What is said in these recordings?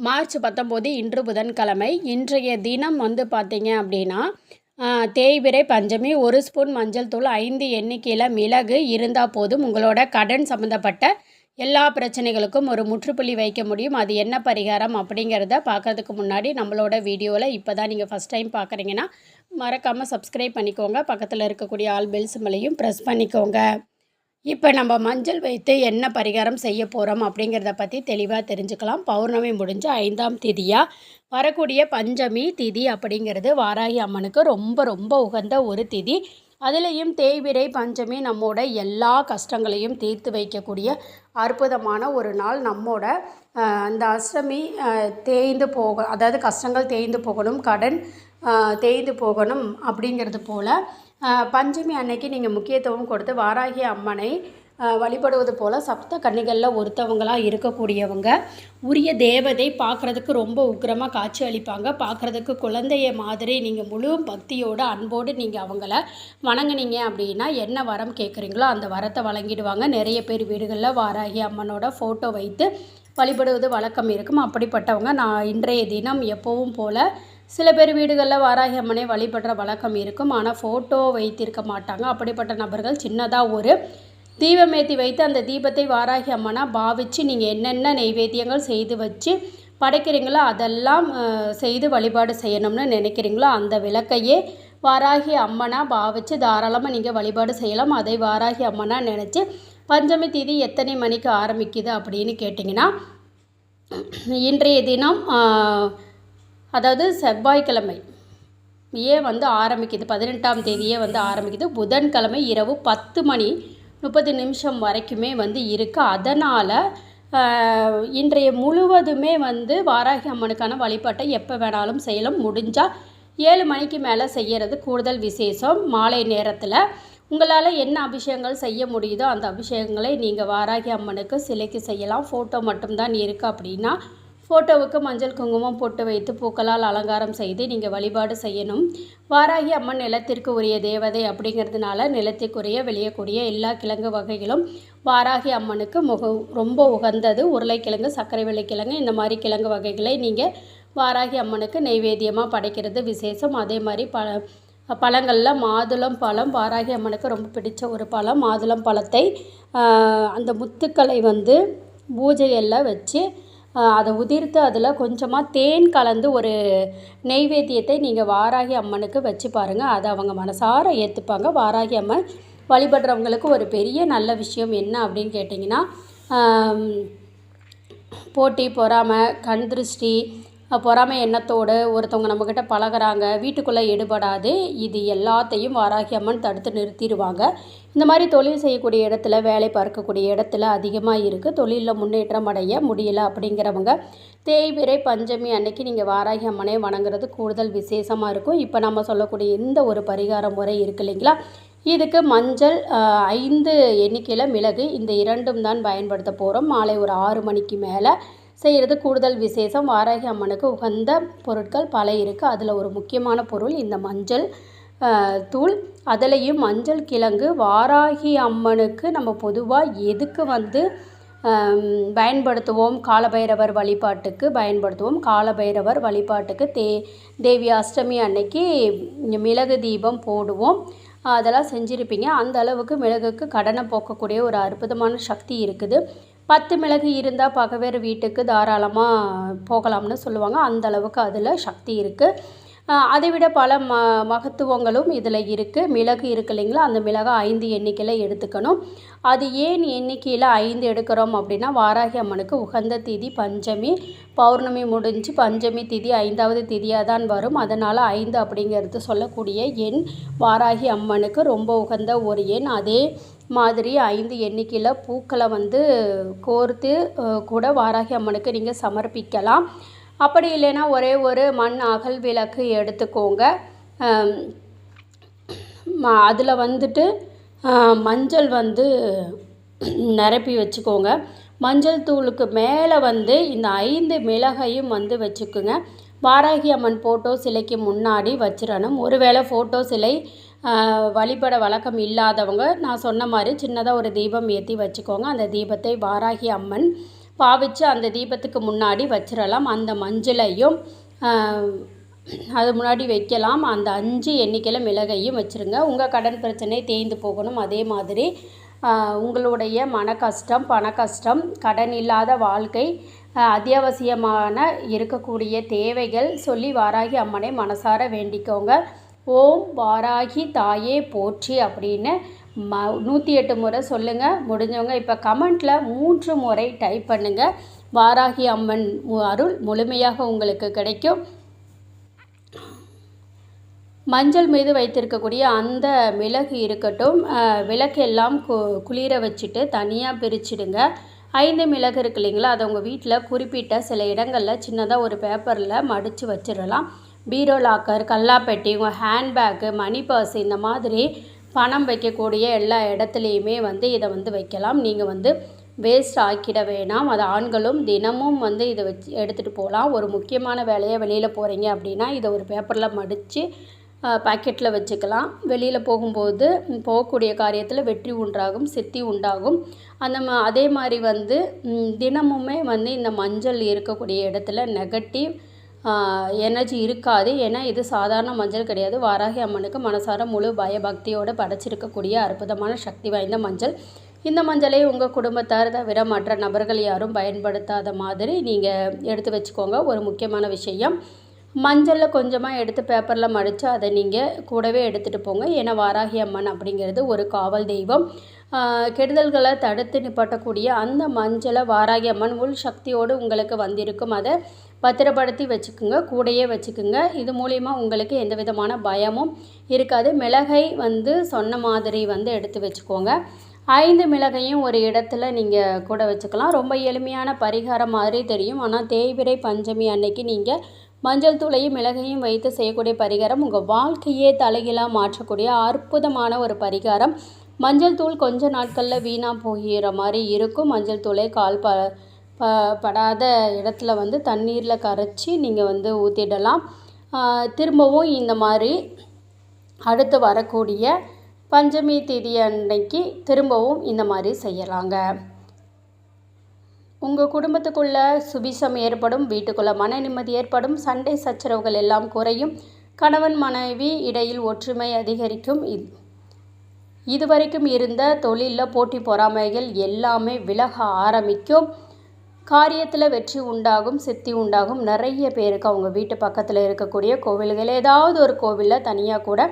March 19 இன்று புதன்கிழமை. இன்றைய தினம் பார்த்தீங்க அப்படின்னா, தேய்பிறை பஞ்சமி. 1 ஸ்பூன் மஞ்சள் தூள், 5 எண்ணிக்கையில் மிளகு இருந்தால் போதும். உங்களோட கடன் சம்மந்தப்பட்ட எல்லா பிரச்சனைகளுக்கும் ஒரு முற்றுப்புள்ளி வைக்க முடியும். அது என்ன பரிகாரம் அப்படிங்கிறத பார்க்கறதுக்கு முன்னாடி நம்மளோட வீடியோவில் இப்போ தான் நீங்கள் ஃபஸ்ட் டைம் பார்க்குறீங்கன்னா மறக்காமல் சப்ஸ்கிரைப் பண்ணிக்கோங்க. பக்கத்தில் இருக்கக்கூடிய ஆல் பெல் சிம்பலையும் ப்ரெஸ் பண்ணிக்கோங்க. இப்போ நம்ம மஞ்சள் வைத்து என்ன பரிகாரம் செய்ய போகிறோம் அப்படிங்கிறத பற்றி தெளிவாக தெரிஞ்சுக்கலாம். பௌர்ணமி முடிஞ்சு 5ஆம் திதியாக வரக்கூடிய பஞ்சமி திதி அப்படிங்கிறது வாராகி அம்மனுக்கு ரொம்ப ரொம்ப உகந்த ஒரு திதி. அதுலேயும் தேய்பிறை பஞ்சமி நம்மோட எல்லா கஷ்டங்களையும் தீர்த்து வைக்கக்கூடிய அற்புதமான ஒரு நாள். நம்மோட அந்த அஷ்டமி தேய்ந்து அதாவது கஷ்டங்கள் தேய்ந்து போகணும், கடன் தேய்ந்து போகணும் அப்படிங்கிறது போல் பஞ்சமி அன்னைக்கு நீங்கள் முக்கியத்துவம் கொடுத்து வாராகி அம்மனை வழிபடுவது போல் சப்த கன்னிகளில் ஒருத்தவங்களாக இருக்கக்கூடியவங்க. உரிய தேவதை பார்க்குறதுக்கு ரொம்ப உக்கிரமாக காட்சி அளிப்பாங்க. பார்க்குறதுக்கு குழந்தைய மாதிரி நீங்கள் முழு பக்தியோடு அன்போடு நீங்கள் அவங்கள வணங்குனீங்க அப்படின்னா என்ன வரம் கேட்குறீங்களோ அந்த வரத்தை வழங்கிடுவாங்க. நிறைய பேர் வீடுகளில் வாராகி அம்மனோட ஃபோட்டோ வைத்து வழிபடுவது வழக்கம் இருக்கும். அப்படிப்பட்டவங்க நான் இன்றைய தினம் எப்பவும் போல் சில பேர் வீடுகளில் வாராகி அம்மனை வழிபடுற வழக்கம் இருக்கும். ஆனால் ஃபோட்டோ வைத்திருக்க மாட்டாங்க. அப்படிப்பட்ட நபர்கள் சின்னதாக ஒரு தீபமேற்றி வைத்து அந்த தீபத்தை வாராகி அம்மனாக பாவித்து நீங்கள் என்னென்ன நைவேத்தியங்கள் செய்து வச்சு படைக்கிறீங்களோ அதெல்லாம் செய்து வழிபாடு செய்யணும்னு நினைக்கிறீங்களோ அந்த விளக்கையே வாராகி அம்மனாக பாவித்து தாராளமாக நீங்கள் வழிபாடு செய்யலாம். அதை வாராகி அம்மனாக நினச்சி பஞ்சமி தேதி எத்தனை மணிக்கு ஆரம்பிக்குது அப்படின்னு கேட்டிங்கன்னா, இன்றைய தினம் அதாவது செவ்வாய்க்கிழமை ஆரம்பிக்குது. 18ஆம் தேதியே ஆரம்பிக்குது. புதன்கிழமை இரவு 10:30 வரைக்குமே இருக்குது. அதனால் இன்றைய முழுவதுமே வாராகி அம்மனுக்கான வழிபாட்டை எப்போ வேணாலும் செய்யலாம். முடிஞ்சால் 7 மணிக்கு மேலே செய்கிறது கூடுதல் விசேஷம். மாலை நேரத்தில் உங்களால் என்ன அபிஷேகங்கள் செய்ய முடியுதோ அந்த அபிஷேகங்களை நீங்கள் வாராகி அம்மனுக்கு சிலைக்கு செய்யலாம். ஃபோட்டோ மட்டும்தான் இருக்குது அப்படின்னா ஃபோட்டோவுக்கு மஞ்சள் குங்குமம் போட்டு வைத்து பூக்களால் அலங்காரம் செய்து நீங்கள் வழிபாடு செய்யணும். வாராகி அம்மன் நிலத்திற்கு உரிய தேவதை அப்படிங்கிறதுனால நிலத்திற்குரிய விளையக்கூடிய எல்லா கிழங்கு வகைகளும் வாராகி அம்மனுக்கு ரொம்ப உகந்தது. உருளைக்கிழங்கு, சர்க்கரை வெள்ளைக்கிழங்கு, இந்த மாதிரி கிழங்கு வகைகளை நீங்கள் வாராகி அம்மனுக்கு நைவேத்தியமாக படைக்கிறது விசேஷம். அதே மாதிரி பழங்களில் மாதுளம் பழம் வாராகி அம்மனுக்கு ரொம்ப பிடிச்ச ஒரு பழம். மாதுளம் பழத்தை அந்த முத்துக்களை பூஜையெல்லாம் வச்சு அதை உதிர்த்து அதில் கொஞ்சமாக தேன் கலந்து ஒரு நெய்வேத்தியத்தை நீங்கள் வாராகி அம்மனுக்கு வச்சு பாருங்கள். அதை அவங்க மனசார ஏற்றுப்பாங்க. வாராகி அம்மன் வழிபடுறவங்களுக்கு ஒரு பெரிய நல்ல விஷயம் என்ன அப்படின்னு கேட்டிங்கன்னா, போட்டி, பொறாமை, கண் திருஷ்டி, பொறாமை எண்ணத்தோடு ஒருத்தவங்க நம்மக்கிட்ட பழகிறாங்க, வீட்டுக்குள்ளே எடுபடாது. இது எல்லாத்தையும் வாராகி அம்மன் தடுத்து நிறுத்திடுவாங்க. இந்த மாதிரி தொழில் செய்யக்கூடிய இடத்துல, வேலை பார்க்கக்கூடிய இடத்துல அதிகமாக இருக்குது. தொழிலில் முன்னேற்றம் அடைய முடியலை அப்படிங்கிறவங்க தேய்பிறை பஞ்சமி அன்னைக்கு நீங்கள் வாராகி அம்மனை வணங்குறது கூடுதல் விசேஷமாக இருக்கும். இப்போ நம்ம சொல்லக்கூடிய இந்த ஒரு பரிகார முறை இருக்குது இல்லைங்களா, இதுக்கு மஞ்சள், 5 எண்ணிக்கையில் மிளகு, இந்த 2ம் தான் பயன்படுத்த போகிறோம். மாலை ஒரு 6 மணிக்கு மேலே செய்கிறது கூடுதல் விசேஷம். வாராகி அம்மனுக்கு உகந்த பொருட்கள் பல இருக்குது. அதில் ஒரு முக்கியமான பொருள் இந்த மஞ்சள் தூள். அதுலேயும் மஞ்சள் கிழங்கு வாராகி அம்மனுக்கு நம்ம பொதுவாக எதுக்கு பயன்படுத்துவோம், காலபைரவர் வழிபாட்டுக்கு பயன்படுத்துவோம். காலபைரவர் வழிபாட்டுக்கு தேவி அஷ்டமி அன்னைக்கு மிளகு தீபம் போடுவோம். அதெல்லாம் செஞ்சுருப்பீங்க. அந்த அளவுக்கு மிளகுக்கு கடனை போக்கக்கூடிய ஒரு அற்புதமான சக்தி இருக்குது. 10 மிளகு இருந்தால் பகவேறு வீட்டுக்கு தாராளமாக போகலாம்னு சொல்லுவாங்க. அந்த அளவுக்கு அதில் சக்தி இருக்குது. அதை விட பல மகத்துவங்களும் இதில் இருக்குது. மிளகு இருக்குது இல்லைங்களா, அந்த மிளகை 5 எண்ணிக்கையில் எடுத்துக்கணும். அது ஏன் எண்ணிக்கையில் 5 எடுக்கிறோம் அப்படின்னா, வாராகி அம்மனுக்கு உகந்த திதி பஞ்சமி. பௌர்ணமி முடிஞ்சு பஞ்சமி திதி 5ஆவது திதியாக தான் வரும். அதனால் 5 அப்படிங்கிறது சொல்லக்கூடிய எண் வாராகி அம்மனுக்கு ரொம்ப உகந்த ஒரு எண். அதே மாதிரி 5 எண்ணிக்கையில் பூக்களை கோர்த்து கூட வாராகி அம்மனுக்கு நீங்கள் சமர்ப்பிக்கலாம். அப்படி இல்லைன்னா ஒரே ஒரு மண் அகல் விளக்கு எடுத்துக்கோங்க. அதில் மஞ்சள் நிரப்பி வச்சுக்கோங்க. மஞ்சள் தூளுக்கு மேலே இந்த 5 மிளகையும் வச்சுக்குங்க. வாராகி அம்மன் ஃபோட்டோ சிலைக்கு முன்னாடி வச்சிடணும். ஒருவேளை ஃபோட்டோ சிலை வழிபட வழக்கம் இல்லாதவங்க நான் சொன்ன மாதிரி சின்னதாக ஒரு தீபம் ஏற்றி வச்சுக்கோங்க. அந்த தீபத்தை வாராகி அம்மன் பாவிச்சு அந்த தீபத்துக்கு முன்னாடி வச்சிடலாம். அந்த மஞ்சளையும் அது முன்னாடி வைக்கலாம். அந்த 5 எண்ணிக்கையில் மிளகையும் வச்சுருங்க. உங்கள் கடன் பிரச்சனை தேய்ந்து போகணும். அதே மாதிரி உங்களுடைய மன கஷ்டம், பண கஷ்டம், கடன் இல்லாத வாழ்க்கை, அத்தியாவசியமான இருக்கக்கூடிய தேவைகள் சொல்லி வாராகி அம்மனை மனசார வேண்டிக்கோங்க. ஓம் வாராகி தாயே போற்றி அப்படின்னு 108 முறை சொல்லுங்கள். முடிஞ்சவங்க இப்போ கமெண்ட்டில் 3 முறை டைப் பண்ணுங்கள். வாராகி அம்மன் அருள் முழுமையாக உங்களுக்கு கிடைக்கும். மஞ்சள் மீது வைத்திருக்கக்கூடிய அந்த மிளகு இருக்கட்டும், விளக்கெல்லாம் குளிர வச்சுட்டு தனியாக பிரிச்சுடுங்க. 5 மிளகு இருக்கு இல்லைங்களா, அதை உங்கள் வீட்டில் குறிப்பிட்ட சில இடங்களில் சின்னதாக ஒரு பேப்பரில் மடித்து வச்சிடலாம். பீரோ லாக்கர், கல்லாப்பெட்டி, உங்கள் ஹேண்ட்பேக்கு, மணி பர்ஸ், இந்த மாதிரி பணம் வைக்கக்கூடிய எல்லா இடத்துலையுமே இதை வைக்கலாம். நீங்கள் வேஸ்ட் ஆக்கிட வேணாம். அது ஆண்களும் தினமும் இதை வச்சு எடுத்துகிட்டு போகலாம். ஒரு முக்கியமான வேலையை வெளியில் போகிறீங்க அப்படின்னா இதை ஒரு பேப்பரில் மடித்து பாக்கெட்டில் வச்சுக்கலாம். வெளியில் போகும்போது போகக்கூடிய காரியத்தில் வெற்றி உண்டாகும், சித்தி உண்டாகும். அதே மாதிரி தினமுமே இந்த மஞ்சள் இருக்கக்கூடிய இடத்துல நெகட்டிவ் எனர்ஜி இருக்காது. ஏன்னா இது சாதாரண மஞ்சள் கிடையாது. வாராகி அம்மனுக்கு மனசார முழு பயபக்தியோடு படைச்சிருக்கக்கூடிய அற்புதமான சக்தி வாய்ந்த மஞ்சள். இந்த மஞ்சளை உங்கள் குடும்பத்தார் தவிர மற்ற நபர்கள் யாரும் பயன்படுத்தாத மாதிரி நீங்கள் எடுத்து வச்சுக்கோங்க. ஒரு முக்கியமான விஷயம், மஞ்சளில் கொஞ்சமாக எடுத்து பேப்பரில் மடித்து அதை நீங்கள் கூடவே எடுத்துகிட்டு போங்க. ஏன்னா வாராகி அம்மன் அப்படிங்கிறது ஒரு காவல் தெய்வம். கெடுதல்களை தடுத்து நிப்பாட்டக்கூடிய அந்த மஞ்சளை வாராகி அம்மன் உள் சக்தியோடு உங்களுக்கு வந்திருக்கும். அதை பத்திரப்படுத்தி வச்சுக்குங்க, கூடையே வச்சுக்குங்க. இது மூலிமா உங்களுக்கு எந்த விதமான பயமும் இருக்காது. மிளகை சொன்ன மாதிரி எடுத்து வச்சுக்கோங்க. 5 மிளகையும் ஒரு இடத்துல நீங்கள் கூட வச்சுக்கலாம். ரொம்ப எளிமையான பரிகாரம் மாதிரி தெரியும். ஆனால் தேய்பிறை பஞ்சமி அன்னைக்கு நீங்கள் மஞ்சள் தூளையும் மிளகையும் வைத்து செய்யக்கூடிய பரிகாரம் உங்கள் வாழ்க்கையே தலைகீழாக மாற்றக்கூடிய அற்புதமான ஒரு பரிகாரம். மஞ்சள் தூள் கொஞ்ச நாட்களில் வீணாக போகிற மாதிரி இருக்கும். மஞ்சள் தூளை கால் படாத இடத்துல தண்ணீரில் கரைச்சி நீங்கள் ஊற்றிடலாம். திரும்பவும் இந்த மாதிரி அடுத்து வரக்கூடிய பஞ்சமி தேதி அன்னைக்கு திரும்பவும் இந்த மாதிரி செய்யலாங்க. உங்கள் குடும்பத்துக்குள்ளே சுபிசம் ஏற்படும், வீட்டுக்குள்ளே மன நிம்மதி ஏற்படும், சண்டை சச்சரவுகள் எல்லாம் குறையும், கணவன் மனைவி இடையில் ஒற்றுமை அதிகரிக்கும். இதுவரைக்கும் இருந்த தொழிலில் போட்டி பொறாமைகள் எல்லாமே விலக ஆரம்பிக்கும். காரியத்தில் வெற்றி உண்டாகும், சித்தி உண்டாகும். நிறைய பேருக்கு அவங்க வீட்டு பக்கத்தில் இருக்கக்கூடிய கோவில்கள், ஏதாவது ஒரு கோவிலில் தனியாக கூட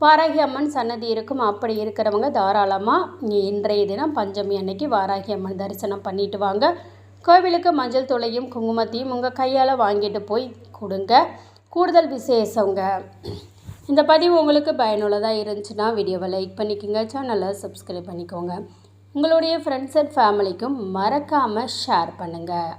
வாராகி அம்மன் சன்னதி இருக்கும். அப்படி இருக்கிறவங்க தாராளமாக இன்றைய தினம் பஞ்சமி அன்னைக்கு வாராகி அம்மன் தரிசனம் பண்ணிட்டு வாங்க. கோவிலுக்கு மஞ்சள் தூளையும் குங்குமத்தையும் உங்கள் கையால் வாங்கிட்டு போய் கொடுங்க. கூடுதல் விசேஷங்க. இந்த பதிவு உங்களுக்கு பயனுள்ளதாக இருந்துச்சுன்னா வீடியோவை லைக் பண்ணிக்கோங்க, சேனலை சப்ஸ்கிரைப் பண்ணிக்கோங்க. உங்களுடைய ஃப்ரெண்ட்ஸ் அண்ட் ஃபேமிலிக்கும் மறக்காமல் ஷேர் பண்ணுங்கள்.